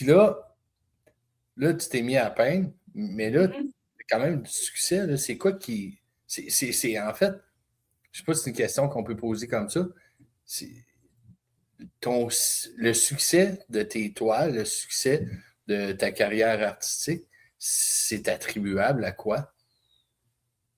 Puis là, tu t'es mis à peindre, mais là, Mhm. quand même du succès. Là, c'est quoi qui. C'est en fait, je sais pas si c'est une question qu'on peut poser comme ça. C'est le succès de tes toiles, le succès de ta carrière artistique, c'est attribuable à quoi?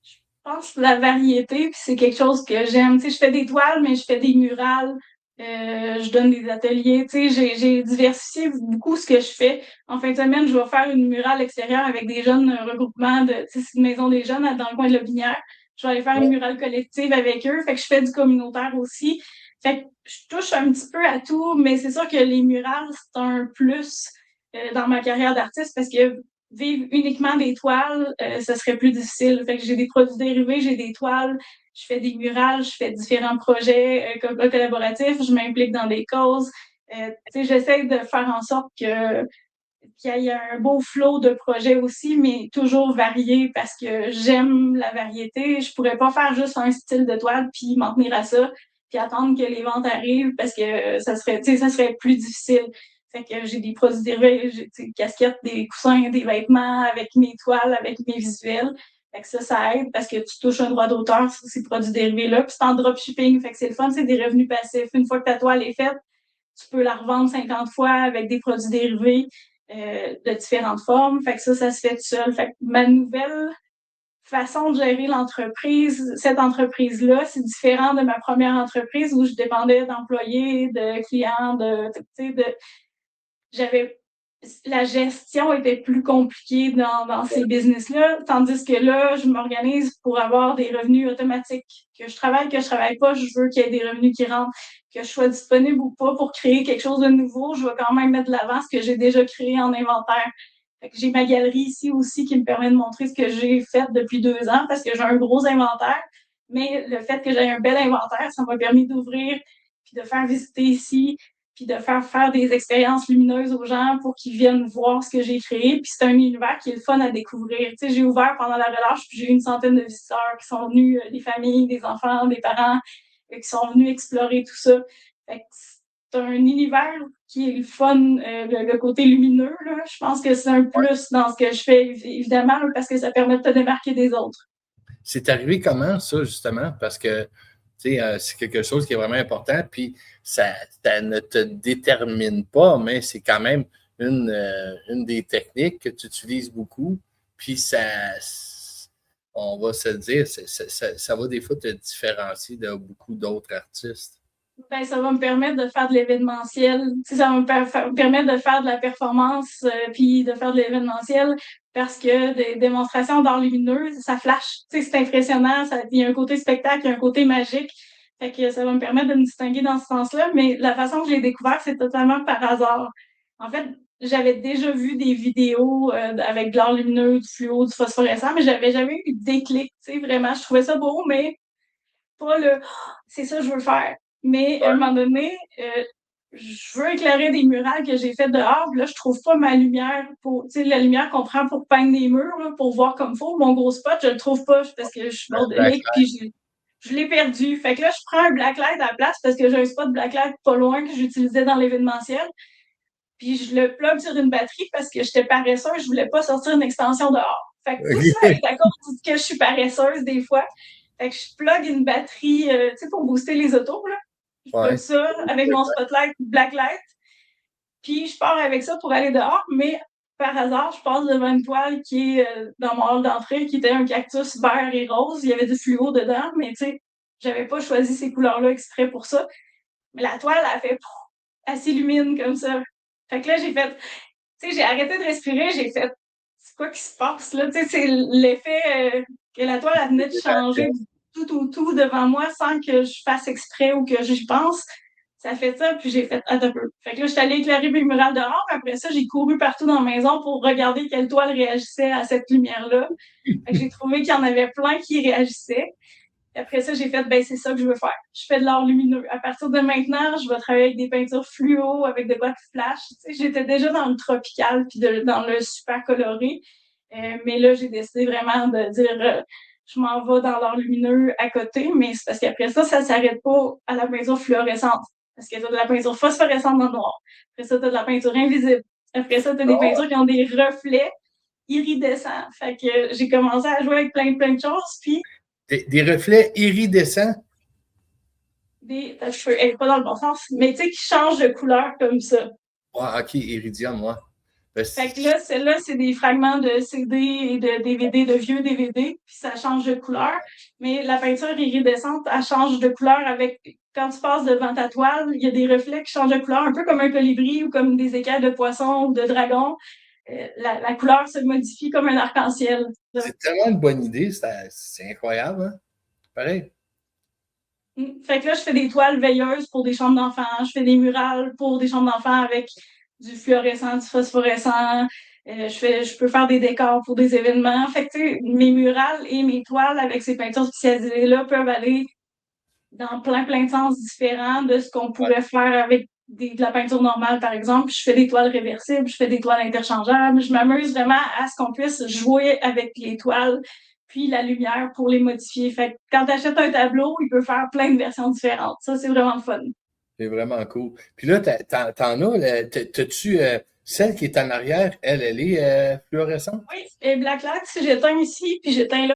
Je pense la variété, puis c'est quelque chose que j'aime. Tu sais, je fais des toiles, mais je fais des murales, je donne des ateliers. Tu sais, j'ai diversifié beaucoup ce que je fais. En fin de semaine, je vais faire une murale extérieure avec des jeunes regroupements de, tu sais, c'est une maison des jeunes dans le coin de la Binière. Je vais aller faire une Ouais. murale collective avec eux. Fait que je fais du communautaire aussi. Fait que je touche un petit peu à tout, mais c'est sûr que les murales, c'est un plus dans ma carrière d'artiste parce que vivre uniquement des toiles, ça serait plus difficile. Fait que j'ai des produits dérivés, j'ai des toiles, je fais des murales, je fais différents projets collaboratifs, je m'implique dans des causes. J'essaie de faire en sorte qu'il y ait un beau flot de projets aussi, mais toujours varié parce que j'aime la variété. Je pourrais pas faire juste un style de toile puis m'en tenir à ça, puis attendre que les ventes arrivent parce que ça serait plus difficile. Fait que j'ai des produits dérivés, j'ai des casquettes, des coussins, des vêtements avec mes toiles, avec mes visuels. Fait que ça aide parce que tu touches un droit d'auteur sur ces produits dérivés-là. Puis c'est en dropshipping, fait que c'est le fun, c'est des revenus passifs. Une fois que ta toile est faite, tu peux la revendre 50 fois avec des produits dérivés de différentes formes. Fait que ça se fait tout seul. Fait que ma nouvelle façon de gérer l'entreprise, cette entreprise-là, c'est différent de ma première entreprise où je dépendais d'employés, de clients, j'avais la gestion était plus compliquée dans ces business-là, tandis que là, je m'organise pour avoir des revenus automatiques. Que je travaille pas, je veux qu'il y ait des revenus qui rentrent, que je sois disponible ou pas pour créer quelque chose de nouveau, je vais quand même mettre de l'avant ce que j'ai déjà créé en inventaire. Fait que j'ai ma galerie ici aussi qui me permet de montrer ce que j'ai fait depuis 2 ans parce que j'ai un gros inventaire. Mais le fait que j'ai un bel inventaire, ça m'a permis d'ouvrir puis de faire visiter ici puis de faire des expériences lumineuses aux gens pour qu'ils viennent voir ce que j'ai créé. Puis c'est un univers qui est le fun à découvrir. Tu sais, j'ai ouvert pendant la relâche, puis j'ai eu une centaine de visiteurs qui sont venus, des familles, des enfants, des parents, qui sont venus explorer tout ça. Fait que c'est un univers qui est le fun, le côté lumineux. Là. Je pense que c'est un plus dans ce que je fais, évidemment, parce que ça permet de te démarquer des autres. C'est arrivé comment, ça, justement? Parce que c'est quelque chose qui est vraiment important, puis ça ne te détermine pas, mais c'est quand même une des techniques que tu utilises beaucoup, puis on va se le dire, ça va des fois te différencier de beaucoup d'autres artistes. Ben, ça va me permettre de faire de l'événementiel. Tu sais, ça va me permettre de faire de la performance puis de faire de l'événementiel parce que des démonstrations d'art lumineux, ça flash. Tu sais, c'est impressionnant. Il y a un côté spectacle, il y a un côté magique. Fait que ça va me permettre de me distinguer dans ce sens-là. Mais la façon que je l'ai découvert, c'est totalement par hasard. En fait, j'avais déjà vu des vidéos avec de l'art lumineux, du fluo, du phosphorescent, mais j'avais jamais eu de déclic. Tu sais, vraiment, je trouvais ça beau, mais pas le c'est ça que je veux faire. Mais à un moment donné, je veux éclairer des murales que j'ai faites dehors. Là, je trouve pas ma lumière pour, tu sais, la lumière qu'on prend pour peindre des murs, là, pour voir comme faut. Mon gros spot, je le trouve pas parce que je suis bordélique, puis je l'ai perdu. Fait que là, je prends un blacklight à la place parce que j'ai un spot blacklight pas loin que j'utilisais dans l'événementiel. Puis je le plug sur une batterie parce que j'étais paresseuse, je voulais pas sortir une extension dehors. Fait que tout ça est à cause que je suis paresseuse des fois. Fait que je plug une batterie, tu sais, pour booster les autos, là. Je plug Ouais. ça avec mon spotlight blacklight. Puis je pars avec ça pour aller dehors, mais par hasard, je passe devant une toile qui est dans mon hall d'entrée, qui était un cactus vert et rose. Il y avait du fluo dedans, mais tu sais, j'avais pas choisi ces couleurs-là exprès pour ça. Mais la toile, elle fait, elle s'illumine comme ça. Fait que là, j'ai fait, tu sais, j'ai arrêté de respirer, j'ai fait, c'est quoi qui se passe là? Tu sais, c'est l'effet que la toile, elle venait de changer du tout au tout devant moi sans que je fasse exprès ou que j'y pense. Ça fait ça, puis j'ai fait, attends un peu. Fait que là, je suis allée éclairer mes murales dehors. Après ça, j'ai couru partout dans la maison pour regarder quelle toile réagissait à cette lumière-là. Fait que j'ai trouvé qu'il y en avait plein qui réagissaient. Et après ça, j'ai fait, ben, c'est ça que je veux faire. Je fais de l'art lumineux. À partir de maintenant, je vais travailler avec des peintures fluo, avec des boîtes flash. Tu sais, j'étais déjà dans le tropical puis dans le super coloré. Mais là, j'ai décidé vraiment de dire, je m'en vais dans l'art lumineux à côté, mais c'est parce qu'après ça s'arrête pas à la peinture fluorescente. Parce que t'as de la peinture phosphorescente dans le noir. Après ça, t'as de la peinture invisible. Après ça, tu as des peintures qui ont des reflets iridescents. Fait que j'ai commencé à jouer avec plein de choses. Puis Des reflets iridescents? je peux pas dans le bon sens, mais tu sais, qui changent de couleur comme ça. Ah, ok, iridium, moi. Ben, Fait que là, celle-là, c'est des fragments de CD et de DVD, de vieux DVD, puis ça change de couleur. Mais la peinture iridescente, elle change de couleur avec. Quand tu passes devant ta toile, il y a des reflets qui changent de couleur, un peu comme un colibri ou comme des écailles de poisson ou de dragon. La couleur se modifie comme un arc-en-ciel. c'est tellement une bonne idée, c'est incroyable, hein? Pareil. Fait que là, je fais des toiles veilleuses pour des chambres d'enfants, je fais des murales pour des chambres d'enfants avec du fluorescent, du phosphorescent. Je peux faire des décors pour des événements. Fait que, tu sais, mes murales et mes toiles avec ces peintures spécialisées-là peuvent aller dans plein de sens différents de ce qu'on pourrait faire avec de la peinture normale, par exemple. Je fais des toiles réversibles, je fais des toiles interchangeables. Je m'amuse vraiment à ce qu'on puisse jouer avec les toiles puis la lumière pour les modifier. Fait que quand tu achètes un tableau, il peut faire plein de versions différentes. Ça, c'est vraiment le fun. C'est vraiment cool. Puis là, t'en as, t'as-tu celle qui est en arrière, elle est fluorescente? Oui, et Blacklight, si j'éteins ici, puis j'éteins là,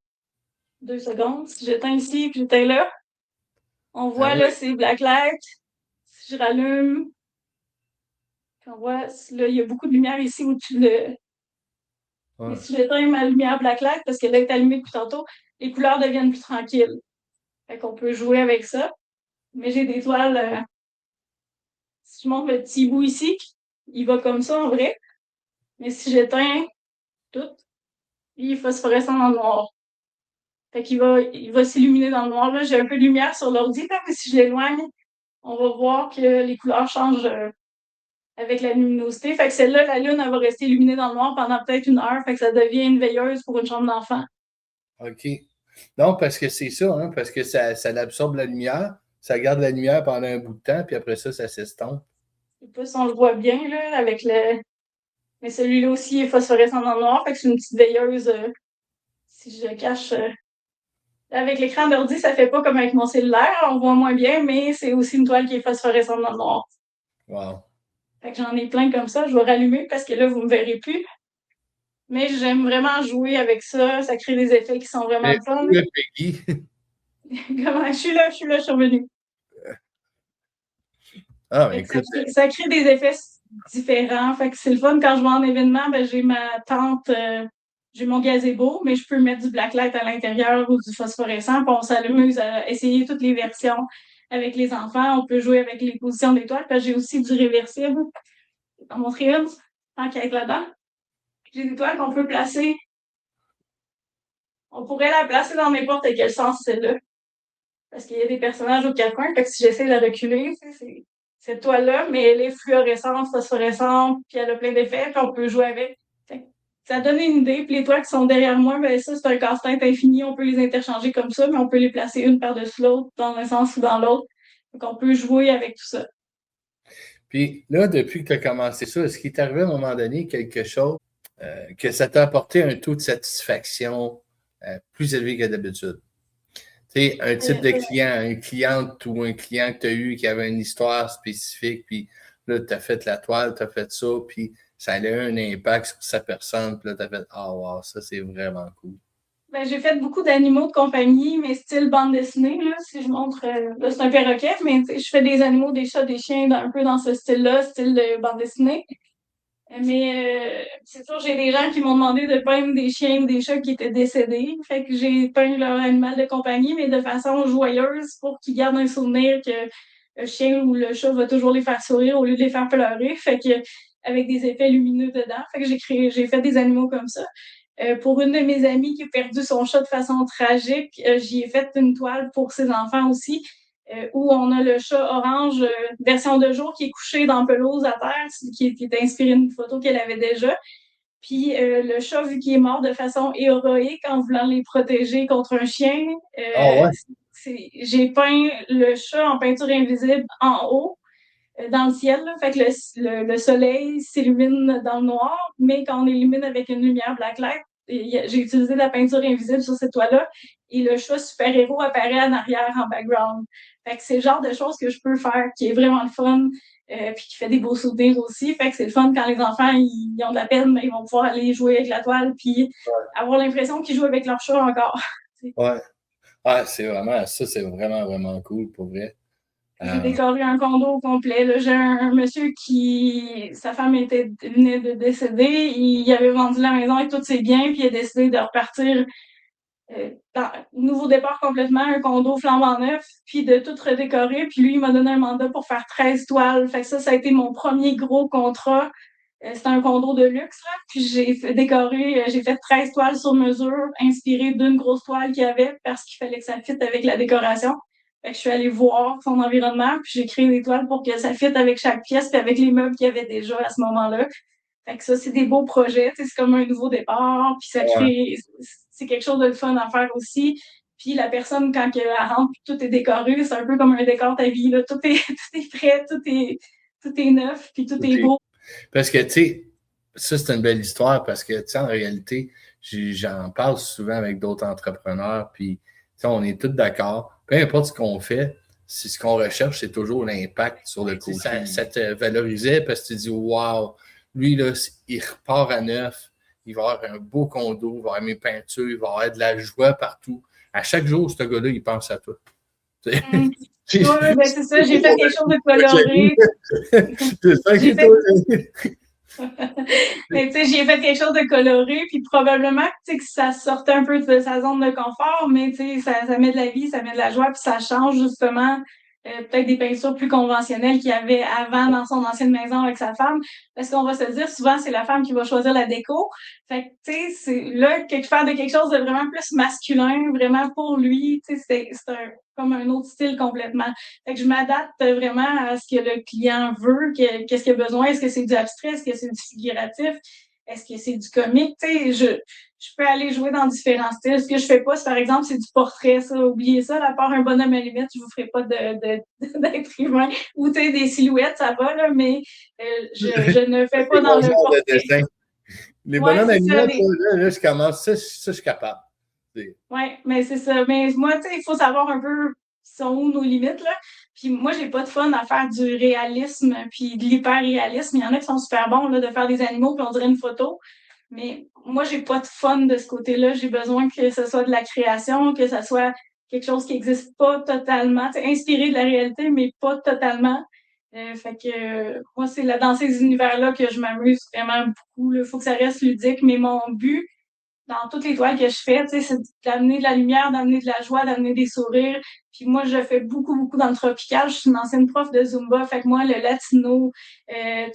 2 secondes, si j'éteins ici, puis j'éteins là, on Ah voit oui? là, c'est Blacklight. Si je rallume, on voit, là, il y a beaucoup de lumière ici au-dessus de. Mais Ouais. si j'éteins ma lumière blacklight, parce qu'elle est allumée depuis tantôt, les couleurs deviennent plus tranquilles. Fait qu'on peut jouer avec ça. Mais j'ai des toiles. Si je montre le petit bout ici, il va comme ça en vrai. Mais si j'éteins tout, il est phosphorescent dans le noir. Fait il va s'illuminer dans le noir. Là, j'ai un peu de lumière sur l'ordi, mais si je l'éloigne, on va voir que les couleurs changent avec la luminosité. Fait que celle-là, la lune, elle va rester illuminée dans le noir pendant peut-être 1 heure. Fait que ça devient une veilleuse pour une chambre d'enfant. OK. Non, parce que c'est ça, hein, parce que ça absorbe la lumière, ça garde la lumière pendant un bout de temps, puis après ça s'estompe. Je sais pas si on le voit bien, là, avec le. Mais celui-là aussi est phosphorescent dans le noir, fait que c'est une petite veilleuse. Si je le cache. Avec l'écran d'ordi, ça fait pas comme avec mon cellulaire, on voit moins bien, mais c'est aussi une toile qui est phosphorescente dans le noir. Wow. Fait que j'en ai plein comme ça. Je vais rallumer parce que là, vous me verrez plus. Mais j'aime vraiment jouer avec ça. Ça crée des effets qui sont vraiment Mais le fun. le Peggy. Comment je suis là, je suis revenue. Ah, Fait que écoute, ça crée des effets différents. Fait que c'est le fun quand je vais en événement, ben, j'ai ma tente, j'ai mon gazebo, mais je peux mettre du blacklight à l'intérieur ou du phosphorescent. Puis on s'amuse à essayer toutes les versions avec les enfants. On peut jouer avec les positions d'étoiles. Puis j'ai aussi du réversible. Je vais en montrer une, tant qu'à être là-dedans. J'ai des toiles qu'on peut placer. On pourrait la placer dans n'importe quel sens, celle-là. Parce qu'il y a des personnages au quatre coins. Fait que si j'essaie de la reculer, c'est cette toile-là, mais elle est fluorescente, phosphorescente, puis elle a plein d'effets, puis on peut jouer avec. Ça donne une idée. Puis les toiles qui sont derrière moi, ben ça, c'est un casse-tête infini. On peut les interchanger comme ça, mais on peut les placer une par-dessus l'autre, dans un sens ou dans l'autre. Donc, on peut jouer avec tout ça. puis là, depuis que tu as commencé ça, est-ce qu'il t'est arrivé à un moment donné quelque chose que ça t'a apporté un taux de satisfaction plus élevé que d'habitude? Tu sais, un type de client, une cliente ou un client que tu as eu qui avait une histoire spécifique, puis là, tu as fait la toile, tu as fait ça, puis ça a eu un impact sur sa personne, puis là, tu as fait ah, wow, ça, c'est vraiment cool. Ben, j'ai fait beaucoup d'animaux de compagnie, mais style bande dessinée, là, si je montre, là, c'est un perroquet, mais je fais des animaux, des chats, des chiens, un peu dans ce style-là, style de bande dessinée. Mais c'est sûr, j'ai des gens qui m'ont demandé de peindre des chiens ou des chats qui étaient décédés. Fait que j'ai peint leur animal de compagnie, mais de façon joyeuse pour qu'ils gardent un souvenir que le chien ou le chat va toujours les faire sourire au lieu de les faire pleurer. Fait que avec des effets lumineux dedans. Fait que j'ai fait des animaux comme ça. Pour une de mes amies qui a perdu son chat de façon tragique, j'y ai fait une toile pour ses enfants aussi, où on a le chat orange, version de jour, qui est couché dans pelouse à terre, qui est inspiré d'une photo qu'elle avait déjà. Puis le chat, vu qu'il est mort de façon héroïque en voulant les protéger contre un chien, Ah ouais? j'ai peint le chat en peinture invisible en haut, dans le ciel. Là. Fait que le soleil s'illumine dans le noir, mais quand on illumine avec une lumière blacklight, j'ai utilisé la peinture invisible sur cette toile-là et le chat super-héros apparaît en arrière en background. Fait que c'est le genre de choses que je peux faire, qui est vraiment le fun, puis qui fait des beaux souvenirs aussi. Fait que c'est le fun quand les enfants, ils ont de la peine, mais ils vont pouvoir aller jouer avec la toile, puis avoir l'impression qu'ils jouent avec leur chat encore. Ouais. Ah, c'est vraiment, vraiment cool pour vrai. J'ai décoré un condo au complet. Là. J'ai un monsieur qui, sa femme venait de décéder. Il avait vendu la maison avec tous ses biens, puis il a décidé de repartir nouveau départ complètement, un condo flambant neuf, puis de tout redécorer. Puis lui, il m'a donné un mandat pour faire 13 toiles. Fait que ça a été mon premier gros contrat. C'était un condo de luxe, là. Puis j'ai fait 13 toiles sur mesure, inspirées d'une grosse toile qu'il y avait parce qu'il fallait que ça fitte avec la décoration. Fait que je suis allée voir son environnement, puis j'ai créé des toiles pour que ça fitte avec chaque pièce, puis avec les meubles qu'il y avait déjà à ce moment-là. Fait que ça, c'est des beaux projets, c'est comme un nouveau départ, puis ça crée, c'est quelque chose de le fun à faire aussi. Puis la personne, quand elle rentre, puis tout est décoré, c'est un peu comme un décor ta vie, là. Tout est prêt, tout est neuf, puis tout est beau. Parce que, tu sais, ça, c'est une belle histoire parce que, tu sais, en réalité, j'en parle souvent avec d'autres entrepreneurs, puis, tu sais, on est tous d'accord. Peu importe ce qu'on fait, ce qu'on recherche, c'est toujours l'impact sur le côté. Ça te valorisait parce que tu dis, wow, lui, là, il repart à neuf, il va avoir un beau condo, il va avoir mes peintures, il va avoir de la joie partout. À chaque jour, ce gars-là, il pense à toi. Oui, ben c'est ça, j'ai fait quelque chose de coloré. C'est ça qui est Mais tu sais, j'ai fait quelque chose de coloré, puis probablement que ça sortait un peu de sa zone de confort, mais tu sais, ça met de la vie, ça met de la joie, puis ça change justement peut-être des peintures plus conventionnelles qu'il y avait avant dans son ancienne maison avec sa femme. Parce qu'on va se dire, souvent, c'est la femme qui va choisir la déco. Fait que, tu sais, c'est là, faire de quelque chose de vraiment plus masculin, vraiment pour lui, tu sais, comme un autre style complètement. Fait que je m'adapte vraiment à ce que le client veut, qu'est-ce qu'il a besoin. Est-ce que c'est du abstrait? Est-ce que c'est du figuratif? Est-ce que c'est du comique? Tu sais, je peux aller jouer dans différents styles. Ce que je fais pas, par exemple, c'est du portrait, ça. Oubliez ça. À part un bonhomme à limite, je vous ferai pas d'être humain. Ou, tu sais, des silhouettes, ça va, là, mais je ne fais pas dans le portrait. De dessin. Les bonhommes à lunettes, là, je commence, ça, je suis capable. Oui, mais c'est ça. Mais moi, tu sais, il faut savoir un peu sont où nos limites, là. Puis moi, j'ai pas de fun à faire du réalisme puis de l'hyper-réalisme. Il y en a qui sont super bons, là, de faire des animaux puis on dirait une photo. Mais moi, j'ai pas de fun de ce côté-là. J'ai besoin que ce soit de la création, que ce soit quelque chose qui n'existe pas totalement, inspiré de la réalité, mais pas totalement. Fait que moi, c'est là, dans ces univers-là que je m'amuse vraiment beaucoup. Il faut que ça reste ludique, mais mon but, dans toutes les toiles que je fais, c'est d'amener de la lumière, d'amener de la joie, d'amener des sourires. Puis moi, je fais beaucoup, beaucoup dans le tropical. Je suis une ancienne prof de Zumba. Fait que moi, le latino,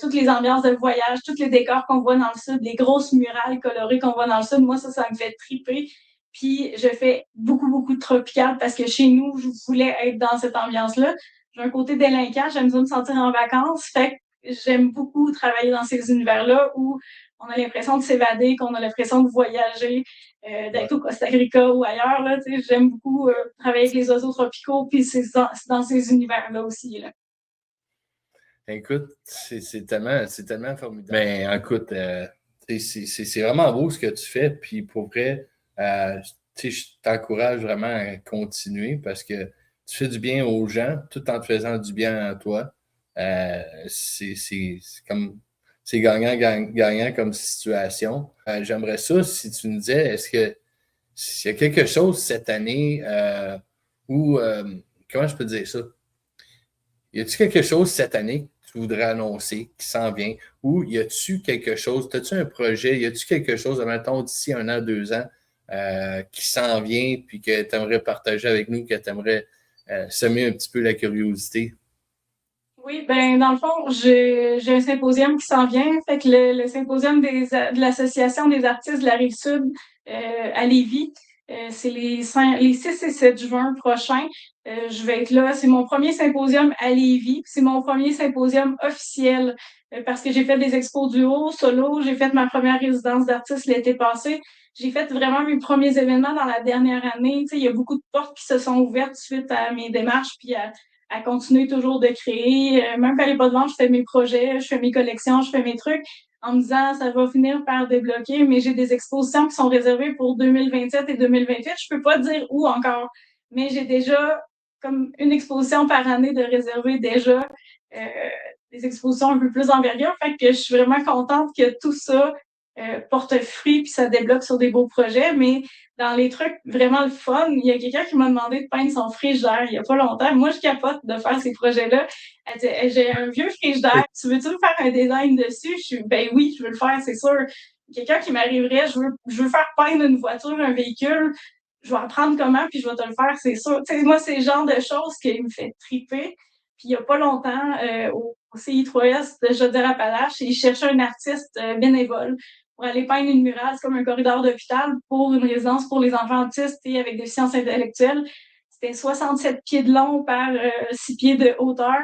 toutes les ambiances de voyage, tous les décors qu'on voit dans le sud, les grosses murales colorées qu'on voit dans le sud, moi, ça me fait triper. Puis je fais beaucoup, beaucoup de tropical parce que chez nous, je voulais être dans cette ambiance-là. J'ai un côté délinquant, j'aime bien me sentir en vacances. Fait que j'aime beaucoup travailler dans ces univers-là où on a l'impression de s'évader, qu'on a l'impression de voyager, d'être au Costa Rica ou ailleurs. Là, j'aime beaucoup travailler avec les oiseaux tropicaux, puis c'est dans ces univers-là aussi. Là. Écoute, c'est tellement formidable. Ben, écoute, c'est vraiment beau ce que tu fais, puis pour vrai, je t'encourage vraiment à continuer parce que tu fais du bien aux gens tout en te faisant du bien à toi. C'est comme c'est gagnant comme situation. J'aimerais ça si tu me disais, est-ce que s'il y a quelque chose cette année où comment je peux dire ça? Y a-t-il quelque chose cette année que tu voudrais annoncer qui s'en vient? Ou y a-tu quelque chose, as-tu un projet, y a-tu quelque chose, mettons, d'ici 1 an, 2 ans, qui s'en vient puis que tu aimerais partager avec nous, que tu aimerais semer un petit peu la curiosité? Oui, ben dans le fond, j'ai un symposium qui s'en vient. Fait que le symposium de l'Association des artistes de la Rive-Sud à Lévis, c'est les 6 et 7 juin prochains. Je vais être là. C'est mon premier symposium à Lévis. C'est mon premier symposium officiel parce que j'ai fait des expos duo, solo. J'ai fait ma première résidence d'artiste l'été passé. J'ai fait vraiment mes premiers événements dans la dernière année. Tu sais, il y a beaucoup de portes qui se sont ouvertes suite à mes démarches puis à continuer toujours de créer. Même quand il n'y a pas de vente, je fais mes projets, je fais mes collections, je fais mes trucs en me disant ça va finir par débloquer, mais j'ai des expositions qui sont réservées pour 2027 et 2028. Je peux pas dire où encore, mais j'ai déjà comme une exposition par année de réserver déjà des expositions un peu plus d'envergure. Fait que je suis vraiment contente que tout ça porte fruit puis ça débloque sur des beaux projets. Mais dans les trucs vraiment le fun, il y a quelqu'un qui m'a demandé de peindre son frigidaire il n'y a pas longtemps. Moi, je capote de faire ces projets-là. Elle dit, j'ai un vieux frigidaire, tu veux-tu me faire un design dessus? Je suis, ben oui, je veux le faire, c'est sûr. Quelqu'un qui m'arriverait, je veux faire peindre une voiture, un véhicule, je vais apprendre comment, puis je vais te le faire, c'est sûr. Tu sais, moi, c'est le genre de choses qui me fait triper. Puis il n'y a pas longtemps, au CI3S de Chaudière-Appalaches, ils cherchaient un artiste bénévole pour aller peindre une murale, c'est comme un corridor d'hôpital pour une résidence pour les enfants autistes et avec des sciences intellectuelles. C'était 67 pieds de long par 6 pieds de hauteur.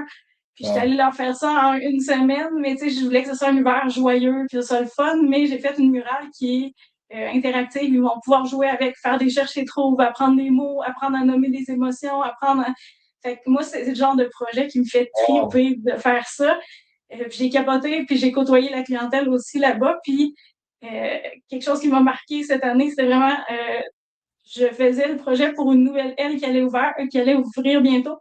Puis j'étais allée leur faire ça en une semaine, mais tu sais, je voulais que ce soit un univers joyeux, puis que ce soit le fun, mais j'ai fait une murale qui est interactive. Ils vont pouvoir jouer avec, faire des cherches et trouves, apprendre des mots, apprendre à nommer des émotions, apprendre à... Fait que moi, c'est le genre de projet qui me fait triper de faire ça. Puis j'ai capoté, puis j'ai côtoyé la clientèle aussi là-bas. Puis quelque chose qui m'a marqué cette année, c'était vraiment... je faisais le projet pour une nouvelle aile qui allait ouvrir bientôt.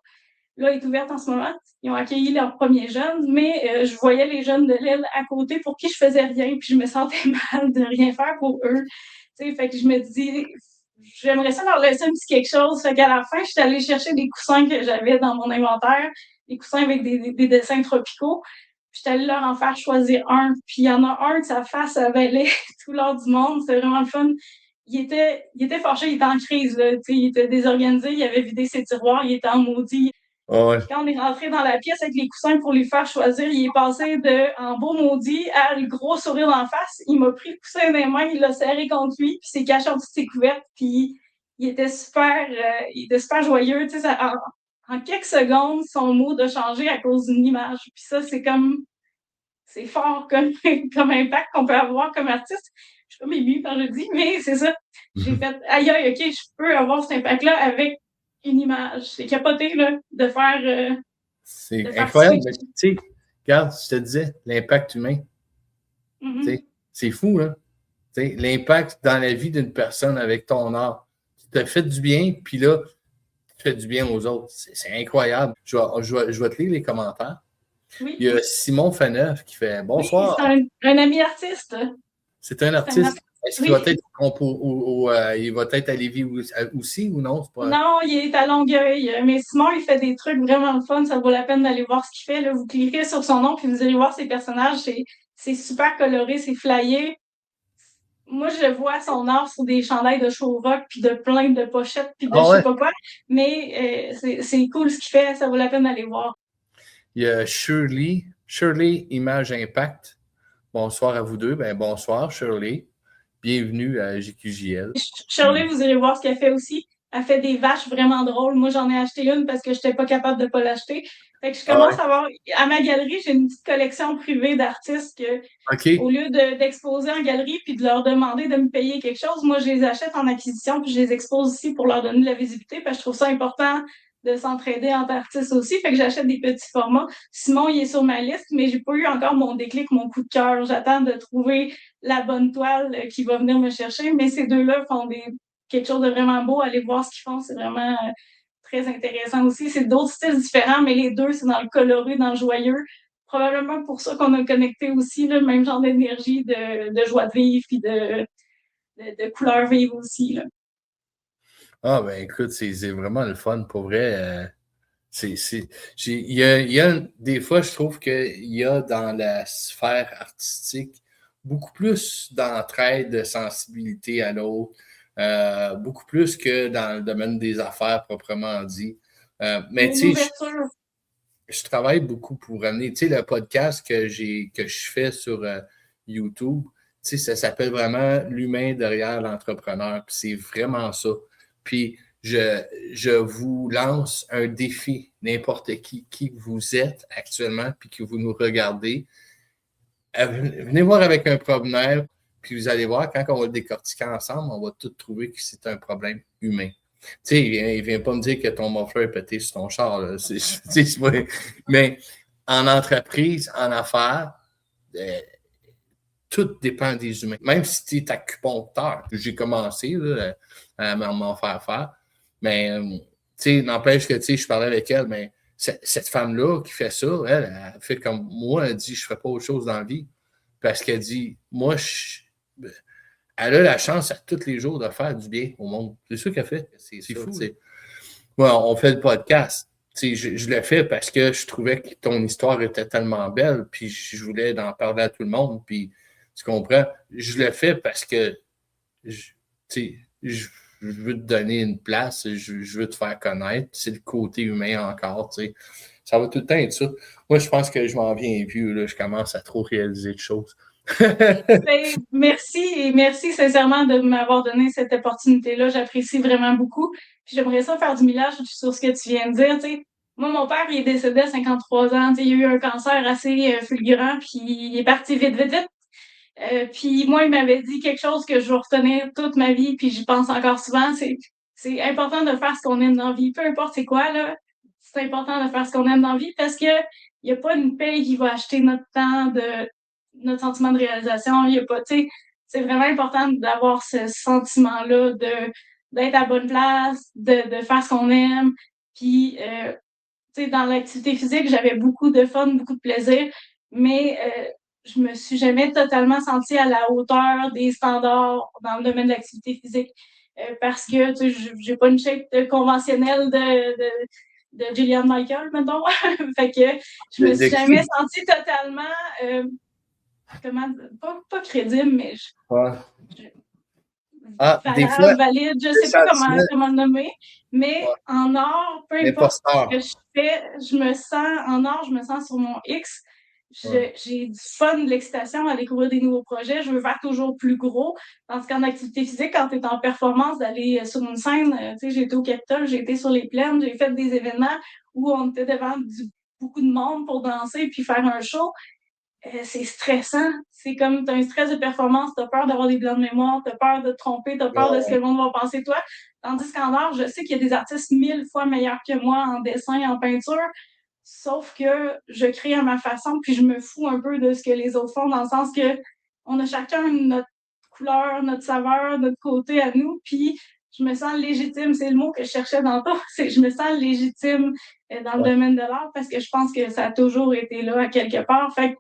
Là, elle est ouverte en ce moment. Ils ont accueilli leurs premiers jeunes, mais je voyais les jeunes de l'aile à côté pour qui je faisais rien, puis je me sentais mal de rien faire pour eux. Tu sais, fait que je me dis, j'aimerais ça leur laisser un petit quelque chose. Fait qu'à la fin, je suis allée chercher des coussins que j'avais dans mon inventaire, des coussins avec des dessins tropicaux. Puis je suis allée leur en faire choisir un. Puis il y en a un que sa face avalait tout l'or du monde. C'était vraiment le fun. Il était fâché, il était en crise, là. Tu sais, il était désorganisé, il avait vidé ses tiroirs, il était en maudit. Ouais. Quand on est rentré dans la pièce avec les coussins pour lui faire choisir, il est passé de en beau maudit à le gros sourire d'en face. Il m'a pris le coussin dans les mains, il l'a serré contre lui, puis s'est caché en dessous de ses couvertes, puis il était super joyeux. Tu sais, en quelques secondes, son mood a changé à cause d'une image. Puis ça, c'est fort comme, comme impact qu'on peut avoir comme artiste. Je suis comme émue quand je le dis, mais c'est ça. J'ai fait, aïe, aïe, OK, je peux avoir cet impact-là avec une image. C'est capoté, là, C'est de faire incroyable. switch. Mais, tu sais, regarde, je te disais, l'impact humain. Mm-hmm. C'est fou, hein? Tu sais, l'impact dans la vie d'une personne avec ton art. Tu te fais du bien, puis là, tu fais du bien aux autres. C'est incroyable. Je vais te lire les commentaires. Oui. Il y a Simon Faneuf qui fait Oui, bonsoir. c'est un ami artiste. C'est un C'est un artiste. artiste. Est-ce qu'il Oui. va être il va être à Lévis aussi ou non? Pas... Non, il est à Longueuil. Mais Simon, il fait des trucs vraiment fun. Ça vaut la peine d'aller voir ce qu'il fait. Là. Vous cliquez sur son nom, puis vous allez voir ses personnages. C'est super coloré, c'est flyé. Moi, je vois son art sur des chandails de show rock, puis de plein de pochettes, puis de Ah je sais ouais. pas quoi. Mais c'est cool ce qu'il fait. Ça vaut la peine d'aller voir. Il y a Shirley Image Impact. Bonsoir à vous deux. Ben, bonsoir, Shirley. Bienvenue à GQJL. Shirley, vous irez voir ce qu'elle fait aussi. Elle fait des vaches vraiment drôles. Moi, j'en ai acheté une parce que je n'étais pas capable de ne pas l'acheter. Fait que je commence à avoir, à ma galerie, j'ai une petite collection privée d'artistes que, au lieu d'exposer en galerie puis de leur demander de me payer quelque chose, moi, je les achète en acquisition puis je les expose ici pour leur donner de la visibilité parce que je trouve ça important de s'entraider entre artistes aussi. Fait que j'achète des petits formats. Simon, il est sur ma liste, mais j'ai pas eu encore mon déclic, mon coup de cœur. J'attends de trouver la bonne toile qui va venir me chercher. Mais ces deux-là font quelque chose de vraiment beau. Allez voir ce qu'ils font. C'est vraiment très intéressant aussi. C'est d'autres styles différents, mais les deux, c'est dans le coloré, dans le joyeux. Probablement pour ça qu'on a connecté aussi le même genre d'énergie, de joie de vivre, puis de couleurs vives aussi. Là. Ah, ben écoute, c'est vraiment le fun. Pour vrai, il y a des fois, je trouve qu'il y a dans la sphère artistique beaucoup plus d'entraide, de sensibilité à l'autre, beaucoup plus que dans le domaine des affaires proprement dit. Mais tu sais, je travaille beaucoup pour amener, tu sais, le podcast que je fais sur YouTube, tu sais, ça s'appelle vraiment l'humain derrière l'entrepreneur. Puis c'est vraiment ça. Puis je vous lance un défi, n'importe qui vous êtes actuellement, puis que vous nous regardez. Venez voir avec un problème, puis vous allez voir, quand on va le décortiquer ensemble, on va tout trouver que c'est un problème humain. Tu sais, il vient pas me dire que ton muffler est pété sur ton char. Là. Mais en entreprise, en affaires, tout dépend des humains. Même si tu es acupuncteur, j'ai commencé là, à m'en faire faire. Mais n'empêche que, je parlais avec elle, mais cette femme-là qui fait ça, elle fait comme moi, elle dit, je ne ferai pas autre chose dans la vie. Parce qu'elle dit, moi, elle a la chance à tous les jours de faire du bien au monde. C'est ça qu'elle fait. C'est fou. Ouais, on fait le podcast. Je le fais parce que je trouvais que ton histoire était tellement belle, puis je voulais en parler à tout le monde, puis tu comprends? Je le fais parce que je, je veux te donner une place, je veux te faire connaître. C'est le côté humain encore. Ça va tout le temps être ça. Moi, je pense que je m'en viens vieux. Là, je commence à trop réaliser de choses. Ben, merci et merci sincèrement de m'avoir donné cette opportunité-là. J'apprécie vraiment beaucoup. Puis j'aimerais ça faire du millage sur ce que tu viens de dire. T'sais. Moi, mon père, il est décédé à 53 ans. T'sais, il a eu un cancer assez fulgurant, puis il est parti vite, vite, vite. Puis moi, il m'avait dit quelque chose que je vais retenir toute ma vie, puis j'y pense encore souvent. C'est important de faire ce qu'on aime dans la vie. Peu importe c'est quoi, là, c'est important de faire ce qu'on aime dans la vie parce que il n'y a pas une paye qui va acheter notre temps notre sentiment de réalisation. Il y a pas, tu sais, c'est vraiment important d'avoir ce sentiment-là d'être à la bonne place, de faire ce qu'on aime. Puis, tu sais, dans l'activité physique, j'avais beaucoup de fun, beaucoup de plaisir, mais je me suis jamais totalement sentie à la hauteur des standards dans le domaine de l'activité physique parce que, tu sais, j'ai pas une shape conventionnelle de Jillian Michael, mettons. Fait que je me suis jamais sentie totalement pas crédible, mais des fois, valide, je sais pas comment le nommer, mais en or, peu importe ce que je fais, je me sens sur mon X. J'ai du fun, de l'excitation à découvrir des nouveaux projets. Je veux faire toujours plus gros. Tandis qu'en activité physique, quand tu es en performance, d'aller sur une scène, tu sais, j'ai été au Capitole, j'ai été sur les plaines, j'ai fait des événements où on était devant beaucoup de monde pour danser puis faire un show. C'est stressant. C'est comme, tu as un stress de performance, tu as peur d'avoir des blancs de mémoire, tu as peur de te tromper, tu as peur de ce que le monde va penser de toi. Tandis qu'en art, je sais qu'il y a des artistes 1000 fois meilleurs que moi en dessin, en peinture, sauf que je crée à ma façon, puis je me fous un peu de ce que les autres font, dans le sens que on a chacun notre couleur, notre saveur, notre côté à nous, puis je me sens légitime. C'est le mot que je cherchais dans tout. C'est je me sens légitime dans le domaine de l'art parce que je pense que ça a toujours été là à quelque part. Fait que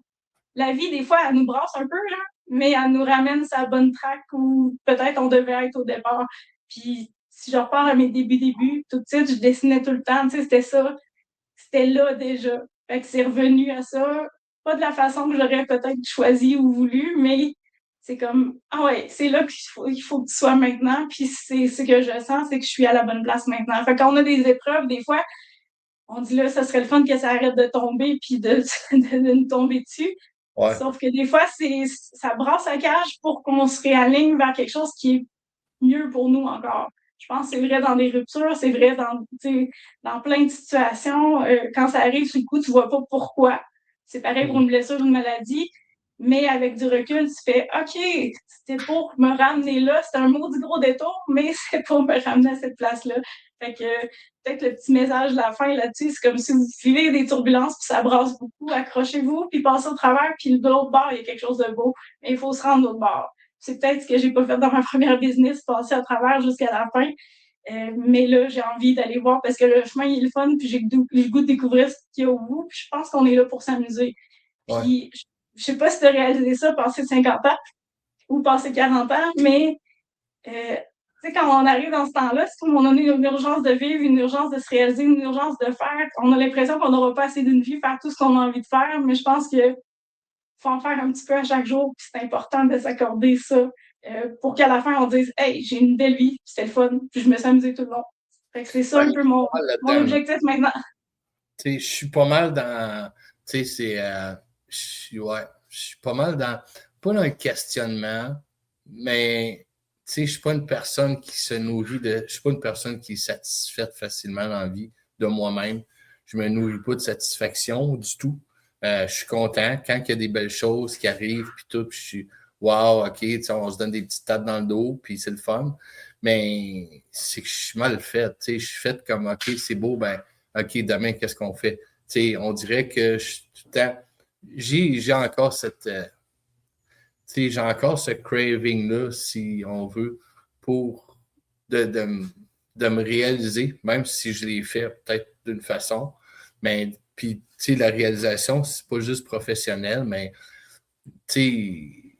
la vie, des fois, elle nous brasse un peu, là, mais elle nous ramène sa bonne track où peut-être on devait être au départ. Puis si je repars à mes débuts, tout de suite, je dessinais tout le temps, tu sais, c'était ça. C'était là déjà. Fait que c'est revenu à ça. Pas de la façon que j'aurais peut-être choisi ou voulu, mais c'est comme, ah ouais, c'est là qu'il faut que tu sois maintenant. Puis c'est ce que je sens, c'est que je suis à la bonne place maintenant. Fait quand on a des épreuves, des fois, on dit là, ça serait le fun que ça arrête de tomber puis de nous tomber dessus. Ouais. Sauf que des fois, ça brasse la cage pour qu'on se réaligne vers quelque chose qui est mieux pour nous encore. Je pense que c'est vrai dans des ruptures, c'est vrai dans plein de situations. Quand ça arrive, sur le coup, tu vois pas pourquoi. C'est pareil pour une blessure, une maladie. Mais avec du recul, tu fais OK, c'était pour me ramener là. C'est un maudit gros détour, mais c'est pour me ramener à cette place-là. Fait que peut-être le petit message de la fin là-dessus, c'est comme si vous vivez des turbulences, puis ça brasse beaucoup, accrochez-vous, puis passez au travers, puis de l'autre bord, il y a quelque chose de beau. Mais il faut se rendre de l'autre bord. C'est peut-être ce que j'ai pas fait dans ma première business, passer à travers jusqu'à la fin. Mais là, j'ai envie d'aller voir parce que le chemin il est le fun, puis j'ai le goût de découvrir ce qu'il y a au bout. Puis je pense qu'on est là pour s'amuser. Puis je sais pas si tu as réalisé ça passer 50 ans ou passer 40 ans, mais tu sais, quand on arrive dans ce temps-là, c'est comme on a une urgence de vivre, une urgence de se réaliser, une urgence de faire. On a l'impression qu'on n'aura pas assez d'une vie, faire tout ce qu'on a envie de faire, mais je pense que faut en faire un petit peu à chaque jour, puis c'est important de s'accorder ça pour qu'à la fin, on dise « Hey, j'ai une belle vie, c'était le fun, puis je me suis amusée tout le long. » Fait que c'est ça un peu mon objectif maintenant. Je suis pas mal dans... Tu sais, je suis pas mal dans... Pas dans le questionnement, mais je suis pas une personne qui se nourrit de... Je suis pas une personne qui est satisfaite facilement dans la vie de moi-même. Je me nourris pas de satisfaction du tout. Je suis content quand il y a des belles choses qui arrivent, puis tout, puis je suis wow, OK, on se donne des petites tapes dans le dos, puis c'est le fun. Mais c'est que je suis mal fait. Je suis fait comme OK, c'est beau, ben OK, demain, qu'est-ce qu'on fait? On dirait que je suis tout le temps. J'ai encore j'ai encore ce craving-là, si on veut, pour de de me réaliser, même si je l'ai fait peut-être d'une façon. Mais puis, tu sais, la réalisation, c'est pas juste professionnel, mais tu sais,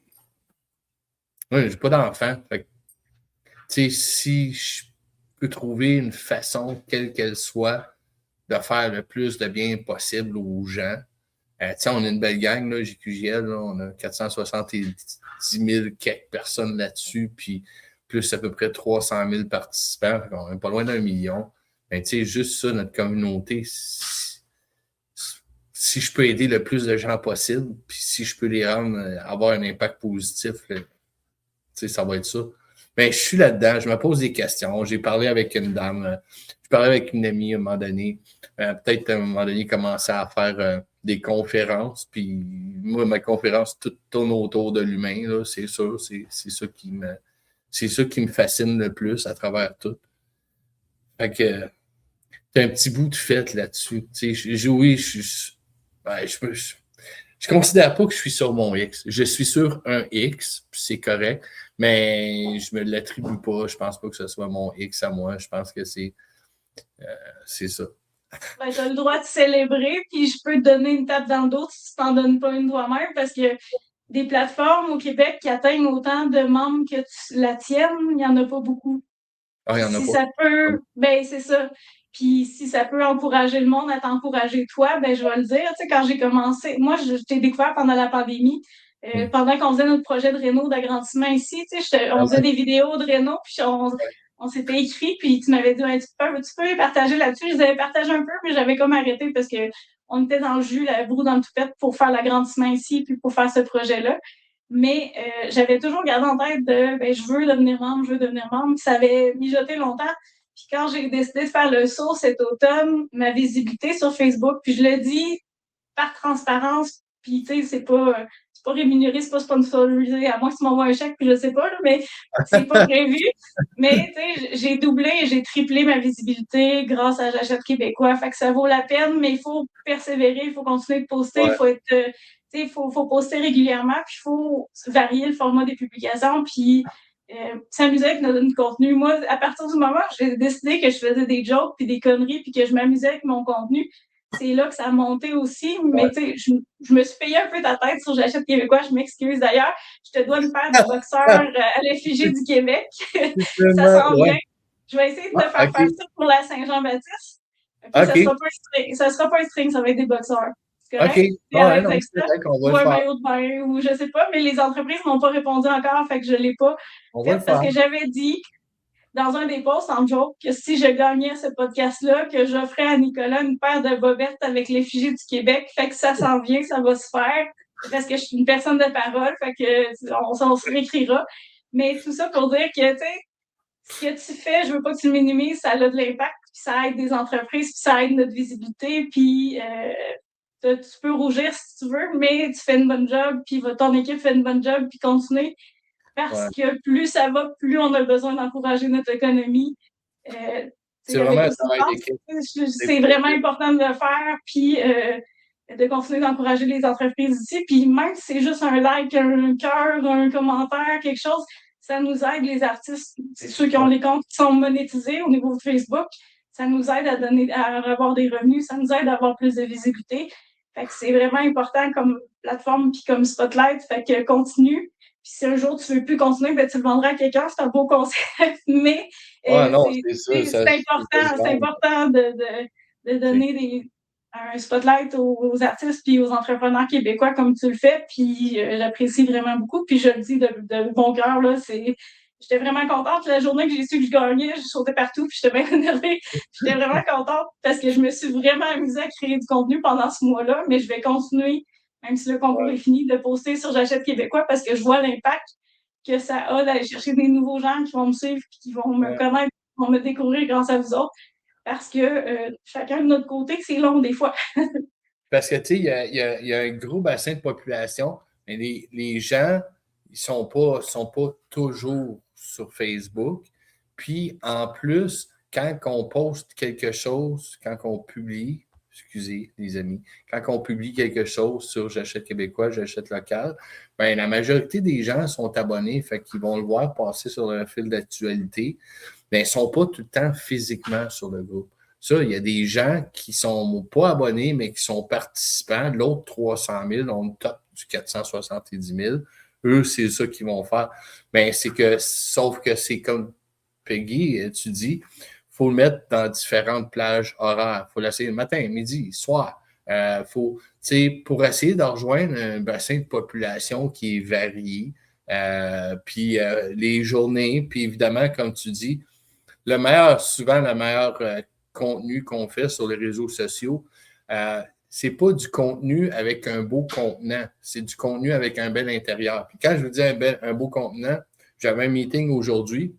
moi, j'ai pas d'enfant. Fait que, tu sais, si je peux trouver une façon, quelle qu'elle soit, de faire le plus de bien possible aux gens. Tu sais, on est une belle gang, là, GQGL, là, on a 470 000 quelques personnes là-dessus, puis plus à peu près 300 000 participants, on est pas loin d'1 million. Mais tu sais, juste ça, notre communauté, si je peux aider le plus de gens possible, puis si je peux les rendre, avoir un impact positif, là, tu sais, ça va être ça. Mais je suis là-dedans, je me pose des questions. J'ai parlé avec une dame, je parlais avec une amie à un moment donné. Peut-être à un moment donné, commencer à faire des conférences. Puis moi, ma conférence, tout tourne autour de l'humain, là, c'est sûr. C'est ça qui me fascine le plus à travers tout. Fait que t'as un petit bout de fait là-dessus. Tu sais, oui, je considère pas que je suis sur mon X. Je suis sur un X, puis c'est correct, mais je me l'attribue pas. Je pense pas que ce soit mon X à moi. Je pense que c'est ça. Ben, tu as le droit de célébrer, puis je peux te donner une tape dans le dos si tu t'en donnes pas une toi-même, parce que des plateformes au Québec qui atteignent autant de membres que la tienne, il n'y en a pas beaucoup. Ah, il y en a Si pas. ça peut, ben c'est ça. Puis si ça peut encourager le monde à t'encourager toi, ben je vais le dire. Tu sais, quand j'ai commencé, moi, je t'ai découvert pendant la pandémie, pendant qu'on faisait notre projet de réno d'agrandissement ici. Tu sais, Ah on faisait ouais, des vidéos de réno, puis on s'était écrit, puis tu m'avais dit, ouais, tu peux les partager là-dessus. Je les avais partagés un peu, mais j'avais comme arrêté parce que on était dans le jus, la broue dans le toupette pour faire l'agrandissement ici, puis pour faire ce projet-là. Mais j'avais toujours gardé en tête de ben, je veux devenir membre, je veux devenir membre. Ça avait mijoté longtemps. Puis quand j'ai décidé de faire le saut cet automne, ma visibilité sur Facebook, puis je le dis par transparence, puis tu sais, c'est pas rémunéré, c'est pas sponsorisé, à moins que tu m'envoies un chèque, puis je sais pas, là, mais c'est pas prévu. Mais tu sais, j'ai doublé et j'ai triplé ma visibilité grâce à J'achète québécois. Fait que ça vaut la peine, mais il faut persévérer, il faut continuer de poster, il ouais, faut être faut poster régulièrement, puis il faut varier le format des publications, puis s'amuser avec notre contenu. Moi, à partir du moment où j'ai décidé que je faisais des jokes puis des conneries puis que je m'amusais avec mon contenu, c'est là que ça a monté aussi. Mais ouais. tu sais, je me suis payé un peu ta tête sur J'achète québécois, je m'excuse d'ailleurs. Je te dois une paire de boxeurs à l'effigie du Québec. Ça Justement, s'en vient. ouais. Je vais essayer de te Ah, faire OK. faire ça pour la Saint-Jean-Baptiste. Puis OK. ça sera pas un string, ça va être des boxeurs. C'est OK. correct? Et Ah, ouais, avec non, c'est ça, correct, on va ou le un faire. maillot de bain, ou je sais pas, mais les entreprises m'ont pas répondu encore, fait que je l'ai pas On va le fait parce faire. que j'avais dit dans un des posts en joke que si je gagnais ce podcast-là, que j'offrais à Nicolas une paire de bobettes avec l'effigie du Québec. Fait que ça s'en vient, ça va se faire. Parce que je suis une personne de parole, fait que on se réécrira. Mais tout ça pour dire que, tu sais, ce que tu fais, je veux pas que tu le minimises, ça a de l'impact, puis ça aide des entreprises, puis ça aide notre visibilité, puis tu peux rougir si tu veux, mais tu fais une bonne job, puis ton équipe fait une bonne job, puis continue. Parce Ouais. que plus ça va, plus on a besoin d'encourager notre économie. C'est Avec vraiment un tout ce qui se travail d'équipe. passe, C'est c'est vraiment important de le faire, puis de continuer d'encourager les entreprises ici. Puis même si c'est juste un like, un cœur, un commentaire, quelque chose, ça nous aide, les artistes, c'est ceux qui ont ouais. les comptes qui sont monétisés au niveau de Facebook, ça nous aide à avoir des revenus, ça nous aide à avoir plus de visibilité. Fait que c'est vraiment important comme plateforme puis comme spotlight. Fait que continue. Puis si un jour tu veux plus continuer, ben tu le vendras à quelqu'un, c'est un beau concept. Mais Ah non, c'est c'est ça, ça je peux le c'est vendre. important de C'est donner un spotlight aux artistes puis aux entrepreneurs québécois comme tu le fais. Puis j'apprécie vraiment beaucoup. Puis je le dis de bon cœur, là, j'étais vraiment contente. La journée que j'ai su que je gagnais, je sautais partout, puis j'étais bien énervée. J'étais vraiment contente parce que je me suis vraiment amusée à créer du contenu pendant ce mois-là, mais je vais continuer, même si le concours ouais. est fini, de poster sur J'achète québécois parce que je vois l'impact que ça a d'aller chercher des nouveaux gens qui vont me suivre et qui vont me Ouais. connaître, qui vont me découvrir grâce à vous autres. Parce que chacun de notre côté, c'est long des fois. Parce que, tu sais, il y a un gros bassin de population, mais les gens, ils sont pas toujours sur Facebook. Puis, en plus, quand on poste quelque chose, quand on publie, excusez les amis, quand on publie quelque chose sur J'achète québécois, J'achète local, ben, la majorité des gens sont abonnés, fait qu'ils vont le voir passer sur leur fil d'actualité. mais ils ne sont pas tout le temps physiquement sur le groupe. Ça, il y a des gens qui ne sont pas abonnés, mais qui sont participants. L'autre 300 000, on top du 470 000. Eux, c'est ça qu'ils vont faire. Mais c'est que, sauf que c'est comme Peggy, tu dis, il faut le mettre dans différentes plages horaires. Il faut l'essayer le matin, midi, soir. Faut, pour essayer de rejoindre un bassin de population qui est varié, puis les journées, puis évidemment, comme tu dis, souvent le meilleur contenu qu'on fait sur les réseaux sociaux, c'est pas du contenu avec un beau contenant, c'est du contenu avec un bel intérieur. Puis quand je vous dis un beau contenant, j'avais un meeting aujourd'hui,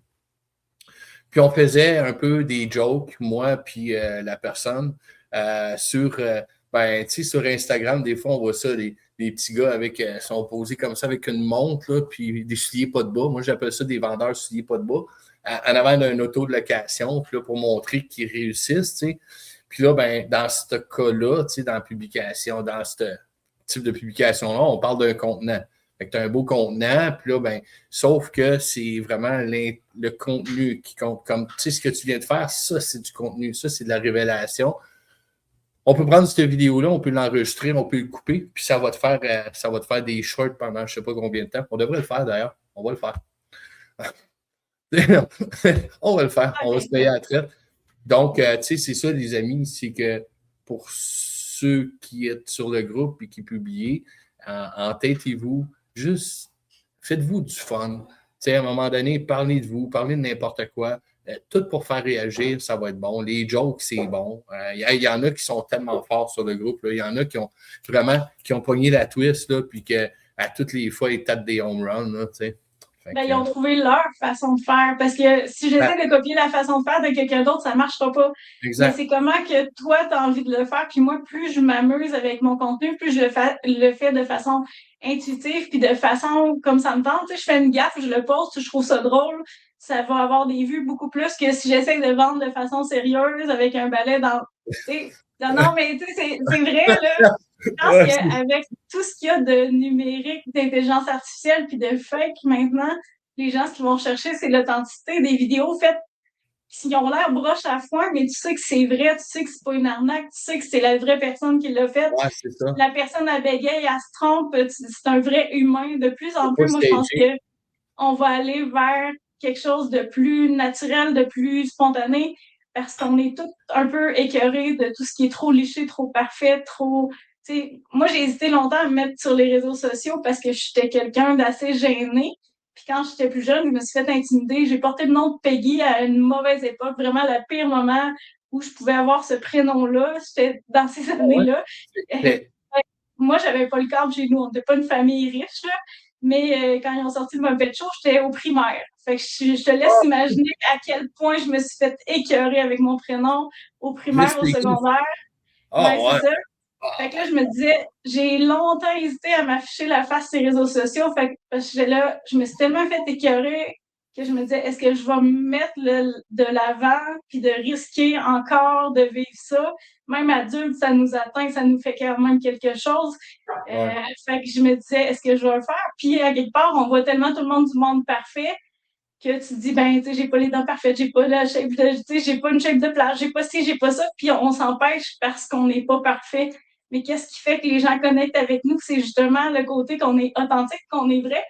puis on faisait un peu des jokes, moi puis la personne, sur Instagram, des fois, on voit ça, les petits gars sont posés comme ça avec une montre, là, puis des souliers pas de bas. Moi, j'appelle ça des vendeurs souliers pas de bas, en avant d'un auto de location, puis là, pour montrer qu'ils réussissent, tu sais. Puis là, dans ce cas-là, tu sais, dans ce type de publication-là, on parle d'un contenant. Fait que tu as un beau contenant, puis là, sauf que c'est vraiment le contenu qui compte. Comme, tu sais, ce que tu viens de faire, ça, c'est du contenu, ça, c'est de la révélation. On peut prendre cette vidéo-là, on peut l'enregistrer, on peut le couper, puis ça va te faire des shorts pendant je ne sais pas combien de temps. On devrait le faire d'ailleurs. On va le faire. On va le faire. On va se payer à la traite. Donc, tu sais, c'est ça, les amis, c'est que pour ceux qui êtes sur le groupe et qui publient, entêtez-vous, juste faites-vous du fun. Tu sais, à un moment donné, parlez de vous, parlez de n'importe quoi. Tout pour faire réagir, ça va être bon. Les jokes, c'est bon. Il y en a qui sont tellement forts sur le groupe. Il y en a qui ont pogné la twist, là, puis qu'à toutes les fois, ils tapent des home runs. Là, tu sais. Ils ont trouvé leur façon de faire. Parce que si j'essaie de copier la façon de faire de quelqu'un d'autre, ça ne marchera pas. Exact. Mais c'est comment que toi, tu as envie de le faire. Puis moi, plus je m'amuse avec mon contenu, plus je le fais de façon intuitive, puis de façon comme ça me tente. Tu sais, je fais une gaffe, je le poste, je trouve ça drôle. Ça va avoir des vues beaucoup plus que si j'essaie de vendre de façon sérieuse avec un balai dans. Non, mais tu sais, c'est vrai, là. Je pense qu'avec tout ce qu'il y a de numérique, d'intelligence artificielle puis de fake maintenant, les gens, ce qu'ils vont chercher, c'est l'authenticité des vidéos faites qui ont l'air broche à foin, mais tu sais que c'est vrai, tu sais que c'est pas une arnaque, tu sais que c'est la vraie personne qui l'a fait. Ouais, c'est ça. La personne à bégaye, elle se trompe, c'est un vrai humain. De plus en plus, moi, je pense qu'on va aller vers quelque chose de plus naturel, de plus spontané, parce qu'on est tous un peu écœurés de tout ce qui est trop liché, trop parfait, trop... T'sais, moi, j'ai hésité longtemps à me mettre sur les réseaux sociaux parce que j'étais quelqu'un d'assez gêné. Puis quand j'étais plus jeune, je me suis fait intimider. J'ai porté le nom de Peggy à une mauvaise époque, vraiment le pire moment où je pouvais avoir ce prénom-là. C'était dans ces années-là. Ouais. Moi, j'avais pas le cadre chez nous. On n'était pas une famille riche, là. Mais quand ils ont sorti le Muppet Show, j'étais au primaire. Fait que je te laisse imaginer à quel point je me suis fait écœurer avec mon prénom au primaire, au secondaire. C'est ça. Fait que là, je me disais, j'ai longtemps hésité à m'afficher la face sur les réseaux sociaux. Fait que je me suis tellement fait écœurer que je me disais, est-ce que je vais me mettre de l'avant puis de risquer encore de vivre ça? Même adulte, ça nous atteint, ça nous fait quand même quelque chose. Fait que je me disais, est-ce que je vais le faire? Puis à quelque part, on voit tellement tout le monde du monde parfait que tu te dis, tu sais, j'ai pas les dents parfaites, j'ai pas la shape, tu sais, j'ai pas une shape de plage, j'ai pas ci, j'ai pas ça. Puis on s'empêche parce qu'on n'est pas parfait. Mais qu'est-ce qui fait que les gens connectent avec nous? C'est justement le côté qu'on est authentique, qu'on est vrai,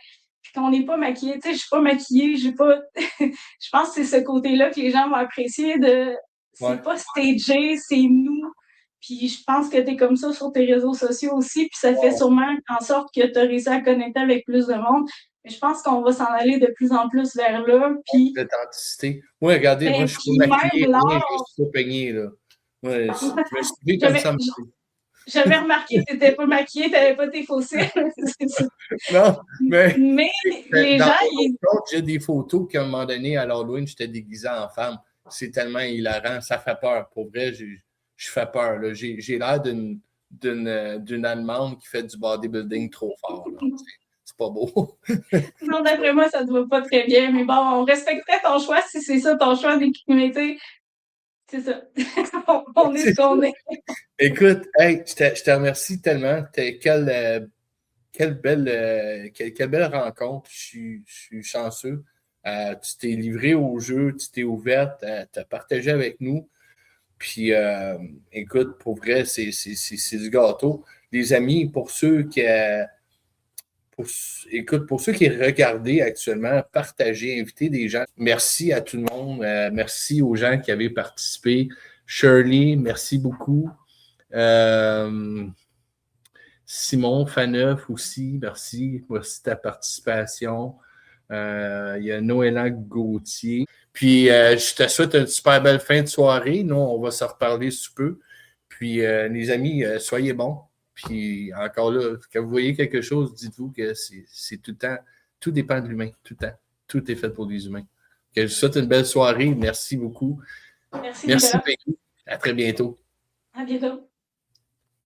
puis qu'on n'est pas maquillé. Tu sais, je suis pas maquillée, j'ai pas. Je pense que c'est ce côté-là que les gens vont apprécier de. C'est pas stagé, c'est nous. Puis je pense que tu es comme ça sur tes réseaux sociaux aussi, puis ça fait sûrement en sorte que tu as réussi à connecter avec plus de monde. Mais je pense qu'on va s'en aller de plus en plus vers là. Puis. L'authenticité. Oui, regardez, moi, je suis pas maquillé, je suis pas peigné, là. Ouais, je me suis dit comme ça. J'avais remarqué que tu n'étais pas maquillée, tu n'avais pas tes faux cils. Non, mais les gens. J'ai des photos qu'à un moment donné, à l'Halloween, j'étais déguisé en femme. C'est tellement hilarant, ça fait peur. Pour vrai, je fais peur. Là. J'ai l'air d'une Allemande qui fait du bodybuilding trop fort. Là. C'est pas beau. Non, d'après moi, ça ne te va pas très bien. Mais bon, on respecterait ton choix si c'est ça ton choix d'équité. C'est ça. on est ce qu'on est. Écoute, hey, je te remercie tellement. Quelle belle rencontre. Je suis chanceux. Tu t'es livré au jeu, tu t'es ouverte, tu as partagé avec nous. Puis, écoute, pour vrai, c'est du gâteau. Les amis, pour ceux qui... pour ceux qui regardent actuellement, partagez, invitez des gens. Merci à tout le monde. Merci aux gens qui avaient participé. Shirley, merci beaucoup. Simon Faneuf aussi, merci. Merci de ta participation. Il y a Noélan Gauthier. Puis, je te souhaite une super belle fin de soirée. Nous, on va se reparler sous peu. Puis, les amis, soyez bons. Puis, encore là, quand vous voyez quelque chose, dites-vous que c'est tout le temps, tout dépend de l'humain, tout le temps. Tout est fait pour les humains. Que je vous souhaite une belle soirée. Merci beaucoup. Merci, Merci, Nicolas. Peggy. À très bientôt. À bientôt.